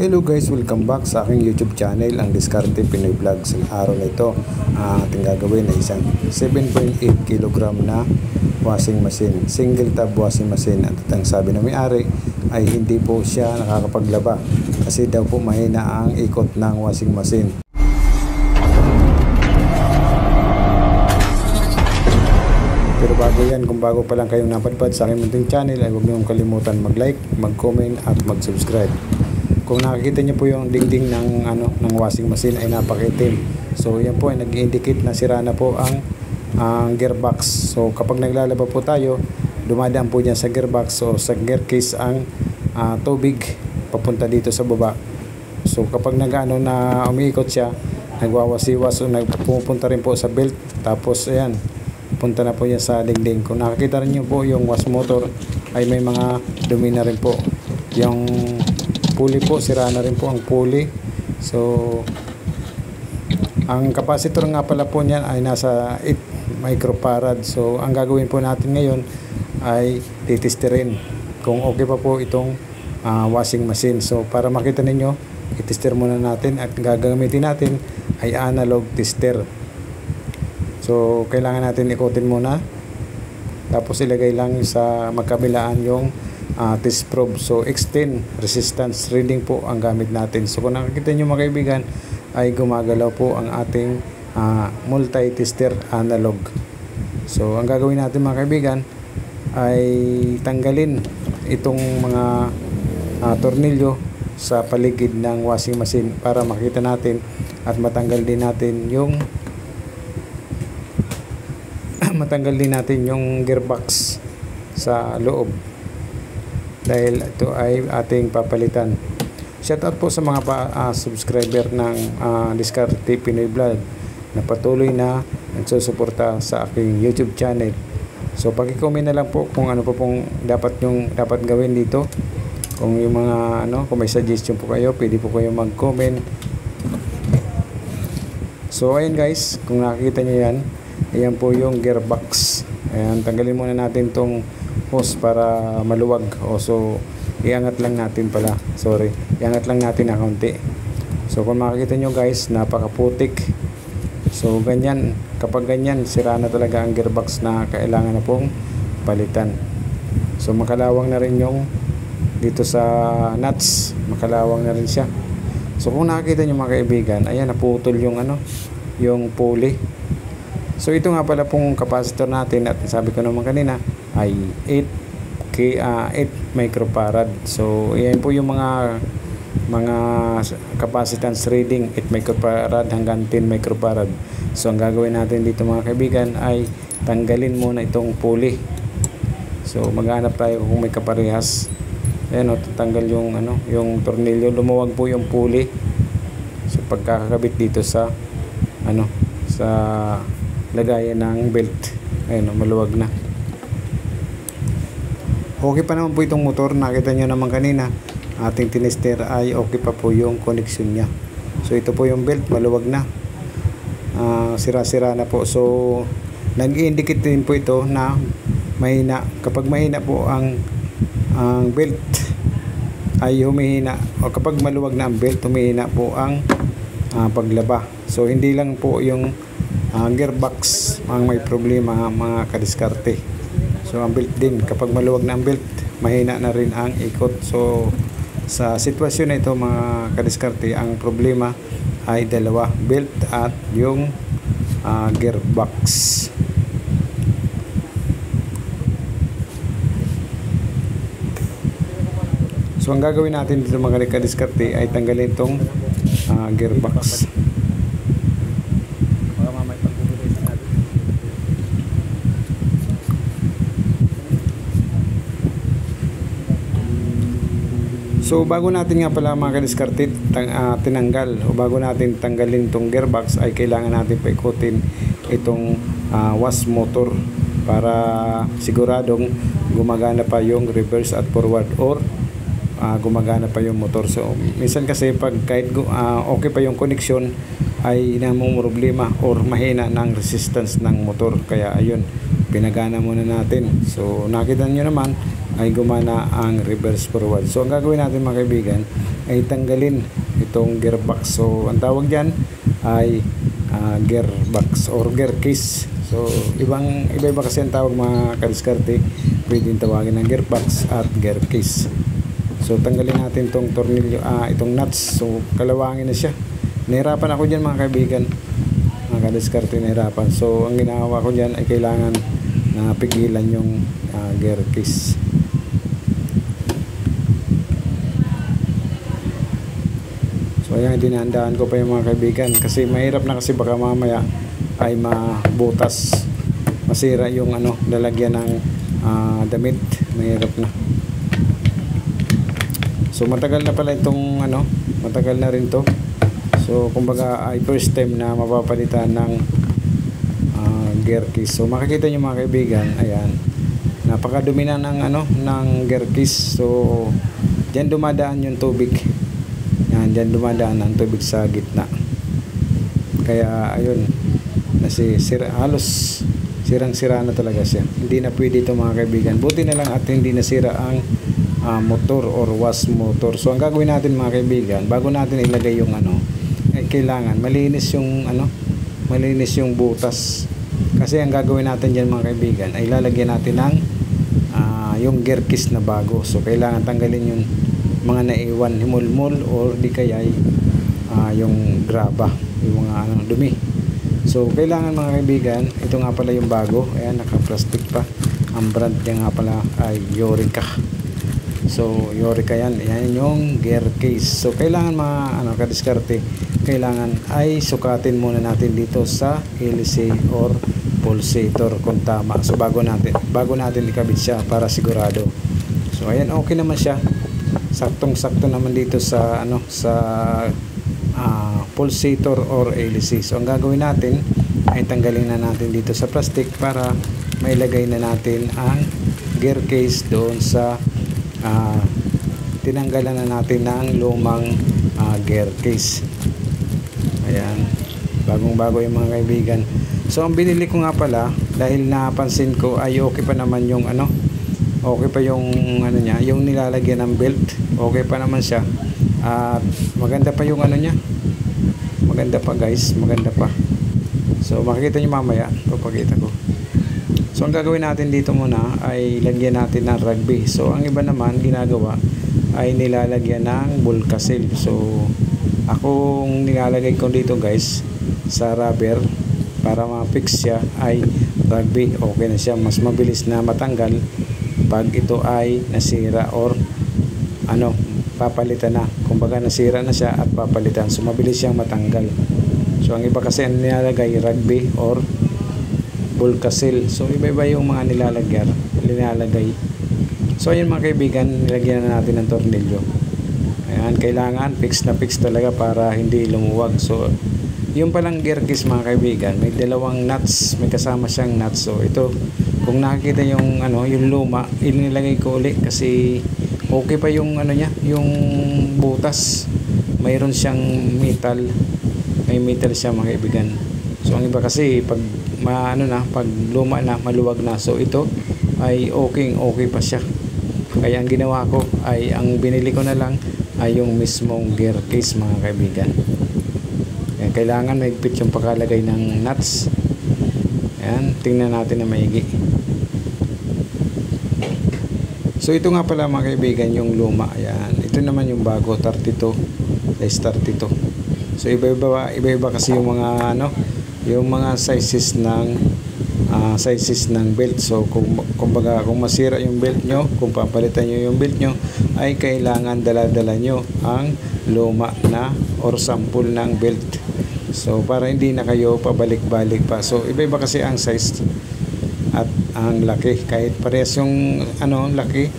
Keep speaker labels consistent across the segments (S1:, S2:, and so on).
S1: Hello guys, welcome back sa aking YouTube channel, ang Diskarte Pinoy Vlog. Sa araw na ito, ang ating gagawin ay isang 7.8 kg na washing machine, single tab washing machine. At ang sabi ng may-ari ay hindi po siya nakakapaglaba kasi daw po mahina ang ikot ng washing machine. Pero bago yan, kung bago pa lang kayong napadpad sa aking munting channel, ay huwag niyong kalimutan mag-like, mag-comment at mag-subscribe. Kung nakikita niyo po yung dingding ng washing machine ay napakitim. So yan po ay nag-indicate na sira na po ang gearbox. So kapag naglalaba po tayo, dumadaan po diyan sa gearbox o sa gear case ang tubig papunta dito sa baba. So kapag na umiikot siya, nagwawasiwas o nagpupunta rin po sa belt. Tapos ayan, punta na po yan sa dingding. Kung nakikita rin niyo po yung wash motor ay may mga dumi na rin po. Yung pulley po, sira na rin po ang pulley. So ang capacitor nga pala po niyan ay nasa 8 microfarad. So ang gagawin po natin ngayon ay titesterin kung okay pa po itong washing machine. So para makita ninyo, itester muna natin at gagamitin natin ay analog tester. So kailangan natin ikutin muna, tapos ilagay lang sa magkabilaan yung test probe. So X10 resistance reading po ang gamit natin. So kung nakikita nyo mga kaibigan, ay gumagalaw po ang ating multi-tester analog. So ang gagawin natin mga kaibigan ay tanggalin itong mga tornilyo sa paligid ng washing machine para makita natin at matanggal din natin yung gearbox sa loob, dahil ito ay ating papalitan. Shoutout po sa mga subscriber ng Diskarte Pinoy Vlog na patuloy na nagsusuporta sa aking YouTube channel. So paki-comment na lang po kung ano po pong dapat gawin dito. Kung yung mga kung may suggestion po kayo, pwede po kayo mag-comment. So ayun guys, kung nakikita niyo yan, ayan po yung gearbox. Ayan, tanggalin muna natin tong hose para maluwag. So iangat lang natin pala, iangat lang natin na kaunti. So kung makikita nyo guys, napakaputik. So ganyan, kapag ganyan, sira na talaga ang gearbox na kailangan na pong palitan. So makalawang na rin yung dito sa nuts, makalawang na rin siya. So kung nakikita nyo mga kaibigan, ayan, naputol yung yung pulley. So ito nga pala pong capacitor natin, at sabi ko naman kanina ay 8 microfarad. So yan po yung mga capacitance reading, 8 microfarad hanggang 10 microfarad. So ang gagawin natin dito mga kaibigan ay tanggalin muna itong pulley. So maghanap tayo kung may kaparehas. Ayan, tatanggal yung tornilyo, lumuwag po yung pulley. So pagkakakabit dito sa sa lagayan ng belt, ayun, maluwag na. Okay pa naman po itong motor. Nakita nyo naman kanina, ating tinester ay okay pa po yung connection nya. So ito po yung belt, maluwag na, sira-sira na po. So nag-indicate din po ito na mahina. Kapag mahina po ang belt ay humihina, o kapag maluwag na ang belt, humihina po ang paglaba. So hindi lang po yung gearbox ang may problema mga kadiskarte. So ang belt din, kapag maluwag na ang belt, mahina na rin ang ikot. So sa sitwasyon na ito mga kadiskarte, ang problema ay dalawa, belt at yung gearbox. So ang gagawin natin dito mga kadiskarte ay tanggalin itong gearbox. So bago natin nga pala mga kadiskarte tinanggal, o bago natin tanggalin itong gearbox, ay kailangan natin paikutin itong wash motor para siguradong gumagana pa yung reverse at forward, or gumagana pa yung motor. So minsan kasi pag kahit okay pa yung connection, ay namumroblema or mahina ng resistance ng motor. Kaya ayun, pinagana muna natin. So nakita nyo naman ay gumana ang reverse forward. So ang gagawin natin mga kaibigan ay tanggalin itong gearbox. So ang tawag dyan ay gearbox or gear case. So iba-iba kasi ang tawag mga kadiskarte. Pwedeng tawagin ng gearbox at gear case. So tanggalin natin itong tornilyo, itong nuts. So kalawangin na siya. Nahirapan ako dyan mga kaibigan, mga kadiskarte, nahirapan. So ang ginawa ko dyan ay kailangan na pigilan yung gear case. So ayan, dinahandaan ko pa yung mga kaibigan kasi mahirap na, kasi baka mamaya ay mabutas, masira yung lalagyan ng damit, mahirap na. So matagal na pala itong matagal na rin to. So kumbaga ay first time na mapapalitan ng gear case. So makikita nyo mga kaibigan, ayan, napakadumi na ng gear case. So dyan dumadaan yung tubig. Yan, dyan dumadaan ang tubig sa gitna. Kaya ayun, halos sirang-sira na talaga siya. Hindi na pwede ito mga kaibigan. Buti na lang at hindi nasira ang motor or wash motor. So ang gagawin natin mga kaibigan, bago natin ilagay yung kailangan malinis yung malinis yung butas. Kasi ang gagawin natin dyan mga kaibigan ay lalagyan natin ng yung gear case na bago. So kailangan tanggalin yung mga naiwan, himulmul or di kaya yung graba, yung mga dumi. So kailangan mga kaibigan, ito nga pala yung bago. Ayan, naka-plastic pa. Ang brand niya nga pala ay Yorica. So Yorica yan. Ayan yung gear case. So kailangan mga kadiskarte, kailangan ay sukatin muna natin dito sa hélice or pulsator kung tama. So bago natin ikabit siya para sigurado. So ayan, okay naman siya. Saktong-sakto naman dito sa pulsator or hélice. So ang gagawin natin ay tanggalin na natin dito sa plastic para mailagay na natin ang gear case doon sa tinanggalan na natin ng lumang gear case. Ayan, bagong-bago yung mga kaibigan. So ang binili ko nga pala, dahil napansin ko ay okay pa naman yung okay pa yung niya, yung nilalagyan ng belt. Okay pa naman siya. At maganda pa yung niya. Maganda pa guys, maganda pa. So makikita niyo mamaya, papakita ko. So ang gagawin natin dito muna ay lagyan natin ng rugby. So ang iba naman ginagawa ay nilalagyan ng Bulkasil. So akong nilalagay ko dito guys sa rubber para ma-fix siya ay rugby. Okay na siya, mas mabilis na matanggal pag ito ay nasira or papalitan na. Kumbaga nasira na siya at papalitan, so mabilis siyang matanggal. So ang iba kasi nilalagay rugby or Bulkasil. So iba-iba yung mga nilalagay. So ayun mga kaibigan, nilagyan na natin ng tornilyo. Ayan, kailangan fix na fix talaga para hindi lumuwag. So yung palang gear case mga kaibigan, may dalawang nuts, may kasama siyang nuts. So ito, kung nakikita yung yung luma, inilagay ko ulit kasi okay pa yung niya, yung butas. Mayroon siyang metal. May metal siya mga kaibigan. So ang iba kasi pag pag luma na, maluwag na. So ito ay okay pa siya. Kaya ang ginawa ko ay ang binili ko na lang ay yung mismong gear case mga kaibigan. Kaya kailangan mahigpit yung pagkalagay ng nuts. Ayan, tingnan natin na maigi. So ito nga pala mga kaibigan yung luma. Ayan, ito naman yung bago, 32 size 32. So iba-iba kasi yung mga yung mga sizes ng belt. So kumbaga kung masira yung belt nyo, kung papalitan nyo yung belt nyo, ay kailangan dala-dala nyo ang luma na or sample ng belt. So para hindi na kayo pabalik-balik pa. So iba-iba kasi ang size at ang laki. Kahit parehas yung laki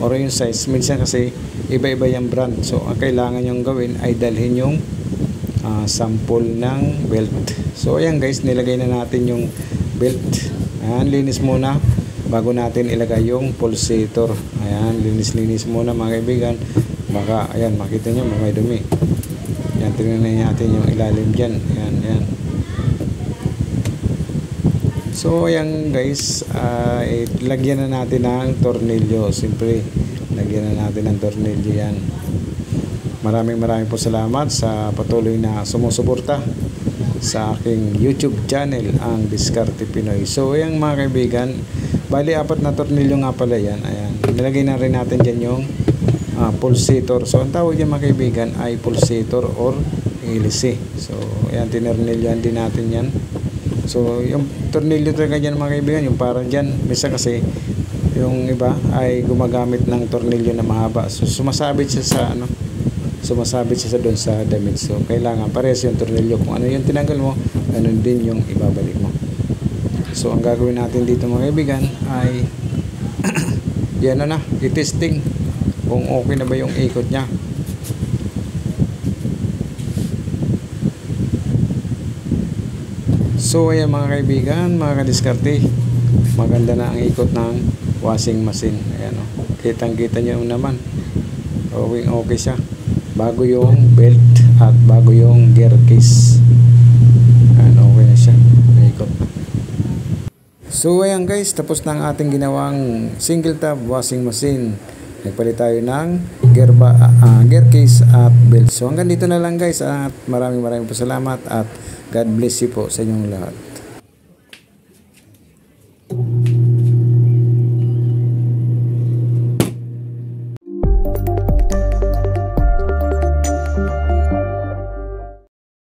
S1: or yung size, minsan kasi iba-iba yung brand. So ang kailangan yung gawin ay dalhin yung sample ng belt. So ayan guys, nilagay na natin yung belt. Ayan, linis muna bago natin ilagay yung pulsator. Ayan, linis muna mga kaibigan. Baka ayan, makita nyo may dumi. Ayan, tingnan natin yung ilalim dyan. Ayan. So ayan guys, lagyan na natin ng tornilyo. Siyempre lagyan na natin ng tornilyo yan. Maraming po salamat sa patuloy na sumusuporta sa aking YouTube channel, ang Diskarte Pinoy. So ayan mga kaibigan, bali 4 na tornilyo nga pala yan. Ayan, nilagay na rin natin dyan yung pulsator. So ang tawag dyan mga kaibigan ay pulsator or hélice. So ayan, tinernilyohan din natin yan. So yung tornilyo talaga dyan mga kaibigan, yung parang dyan misa kasi yung iba ay gumagamit ng tornilyo na mahaba. So sumasabit siya sa doon sa damit. So kailangan parehas yung tornilyo. Kung ano yung tinanggal mo, ganun din yung ibabalik mo. So ang gagawin natin dito mga kaibigan ay yan na, i-testing kung okay na ba yung ikot niya. So ayan mga kaibigan, mga kadiskarte, maganda na ang ikot ng washing machine. Ayan, kitang-kita nyo naman, okay siya. Bago yung belt at bago yung gear case. Ayan, okay na siya, ikot. So ayan guys, tapos na ang ating ginawang single tab washing machine. Nagpalit tayo ng gear case at belt. So hanggang dito na lang guys, at maraming po salamat at God bless you po sa inyong lahat.